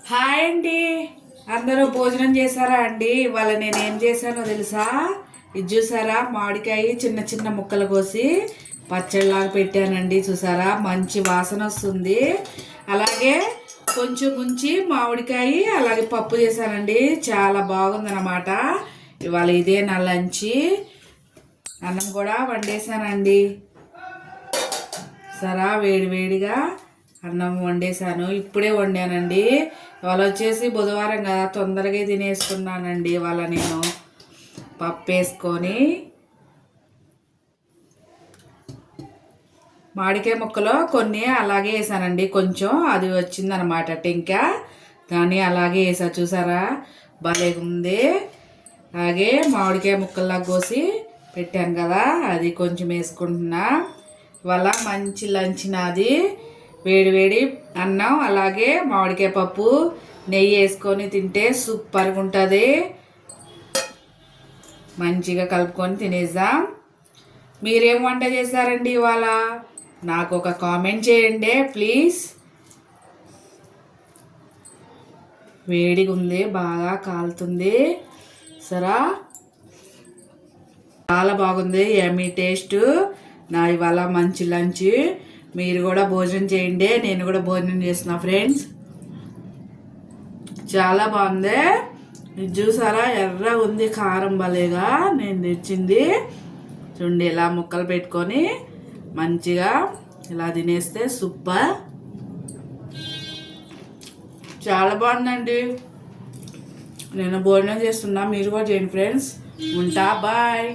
Hi అండి. అందరూ భోజనం చేశారా అండి? ఇవాళ నేను ఏం చేశానో తెలుసా? ఇది చూసారా, మామిడికాయ చిన్న చిన్న ముక్కలు కోసి పచ్చడిలాగా పెట్టానండి. చూసారా, మంచి వాసన వస్తుంది. అలాగే కొంచెం ముంచి మామిడికాయ అలాగే పప్పు చేశానండి. చాలా బాగుందన్నమాట. ఇవాళ ఇదే నా లంచ్. అన్నం కూడా వండేసానండి. సరా వేడి వేడిగా అన్నం వండేసాను. ఇప్పుడే వండానండి. ఇవాళ వచ్చేసి బుధవారం కదా, తొందరగా తినేసుకున్నానండి. ఇవాళ నేను పప్పు వేసుకొని మామిడికాయ ముక్కలో కొన్ని అలాగే వేసానండి. కొంచెం అది వచ్చిందనమాట టెంకా, దాన్ని అలాగే వేసా. చూసారా, భలే ఉంది. అలాగే మామిడికాయ ముక్కల్లా కోసి పెట్టాను కదా, అది కొంచెం వేసుకుంటున్నా. ఇవాళ మంచి లంచ్ నాది. వేడి వేడి అన్నం అలాగే మామిడికాయ పప్పు నెయ్యి వేసుకొని తింటే సూపర్గా ఉంటుంది. మంచిగా కలుపుకొని తినేద్దాం. మీరేం వంట చేశారండి ఇవాళ? నాకు ఒక కామెంట్ చేయండి ప్లీజ్. వేడిగా ఉంది, బాగా కాలుతుంది. సరా, చాలా బాగుంది. యమ్మీ టేస్ట్. నా ఇవాళ మంచి లంచ్. మీరు కూడా భోజనం చేయండి. నేను కూడా భోజనం చేస్తున్నా ఫ్రెండ్స్. చాలా బాగుంది. ఇది చూసారా, ఎర్ర ఉంది, కారం భలేగా నేను తెచ్చింది. చూడండి, ఇలా ముక్కలు పెట్టుకొని మంచిగా ఇలా తినేస్తే సూపర్. చాలా బాగుందండి. నేను భోజనం చేస్తున్నా, మీరు కూడా చేయండి ఫ్రెండ్స్. ఉంటా, బాయ్.